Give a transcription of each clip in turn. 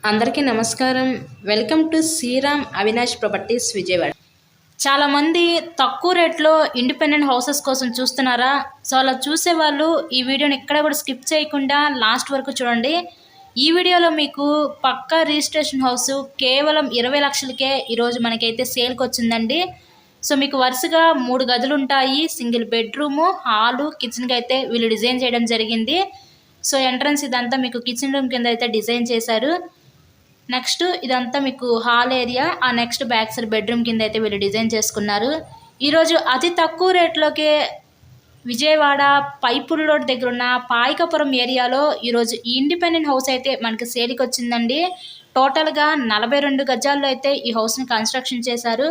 అందరికీ నమస్కారం. Welcome to Sriram Avinash properties Vijayawada. చాలామంది తక్కువ రేట్లో ఇండిపెండెంట్ హౌసెస్ కోసం చూస్తున్నారా? సో అలా చూసేవాళ్ళు ఈ వీడియోని ఎక్కడ కూడా స్కిప్ చేయకుండా లాస్ట్ వరకు చూడండి. ఈ వీడియోలో మీకు పక్కా రిజిస్ట్రేషన్ హౌస్ కేవలం 20 లక్షలకే ఈరోజు మనకైతే సేల్కి వచ్చిందండి. సో మీకు వరుసగా 3 గదులు ఉంటాయి. సింగిల్ బెడ్రూము, హాలు, కిచెన్కి అయితే వీళ్ళు డిజైన్ చేయడం జరిగింది. సో ఎంట్రన్స్ ఇదంతా మీకు కిచెన్ రూమ్ కింద అయితే డిజైన్ చేశారు. నెక్స్ట్ ఇదంతా మీకు హాల్ ఏరియా, ఆ నెక్స్ట్ బ్యాక్ సైడ్ బెడ్రూమ్ కింద అయితే వీళ్ళు డిజైన్ చేసుకున్నారు. ఈరోజు అతి తక్కువ రేట్లోకే విజయవాడ పైపుల్ రోడ్ దగ్గర ఉన్న పాయకపురం ఏరియాలో ఈరోజు ఈ ఇండిపెండెంట్ హౌస్ అయితే మనకి సేల్కి వచ్చిందండి. టోటల్గా 42 గజాల్లో అయితే ఈ హౌస్ని కన్స్ట్రక్షన్ చేశారు.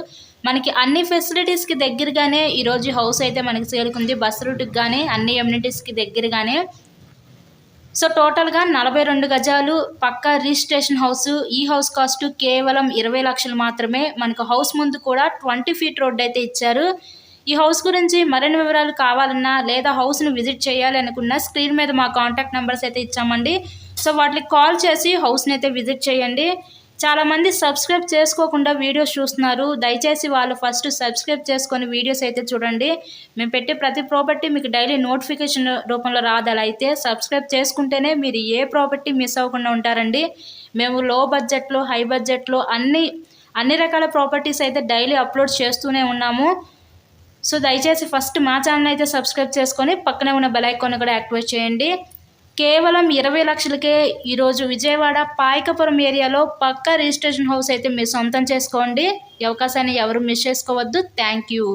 మనకి అన్ని ఫెసిలిటీస్కి దగ్గరగానే ఈరోజు హౌస్ అయితే మనకి సేల్కి ఉంది. బస్ రూట్కి కానీ అన్ని ఎమ్యూనిటీస్కి దగ్గరగానే. సో టోటల్గా 42 గజాలు పక్కా రిజిస్ట్రేషన్ హౌస్. ఈ హౌస్ కాస్ట్ కేవలం 20 లక్షలు మాత్రమే. మనకు హౌస్ ముందు కూడా 20 ఫీట్ రోడ్ అయితే ఇచ్చారు. ఈ హౌస్ గురించి మరిన్ని వివరాలు కావాలన్నా లేదా హౌస్ని విజిట్ చేయాలి అనుకున్నా స్క్రీన్ మీద మా కాంటాక్ట్ నెంబర్స్ అయితే ఇచ్చామండి. సో వాటికి కాల్ చేసి హౌస్ని అయితే విజిట్ చేయండి. చాలామంది సబ్స్క్రైబ్ చేసుకోకుండా వీడియోస్ చూస్తున్నారు. దయచేసి వాళ్ళు ఫస్ట్ సబ్స్క్రైబ్ చేసుకొని వీడియోస్ అయితే చూడండి. మేము పెట్టే ప్రతి ప్రాపర్టీ మీకు డైలీ నోటిఫికేషన్ రూపంలో రాదు. అలా అయితే సబ్స్క్రైబ్ చేసుకుంటేనే మీరు ఏ ప్రాపర్టీ మిస్ అవ్వకుండా ఉంటారండి. మేము లో బడ్జెట్లో, హై బడ్జెట్లో అన్ని రకాల ప్రాపర్టీస్ అయితే డైలీ అప్లోడ్ చేస్తూనే ఉన్నాము. సో దయచేసి ఫస్ట్ మా ఛానల్ అయితే సబ్స్క్రైబ్ చేసుకొని పక్కనే ఉన్న బెల్ ఐకాన్ కూడా యాక్టివేట్ చేయండి. కేవలం 20 లక్షలకే ఈరోజు విజయవాడ పాయకపురం ఏరియాలో పక్కా రిజిస్ట్రేషన్ హౌస్ అయితే మీరు సొంతం చేసుకోండి. ఈ అవకాశాన్ని ఎవరు మిస్ చేసుకోవద్దు. Thank you.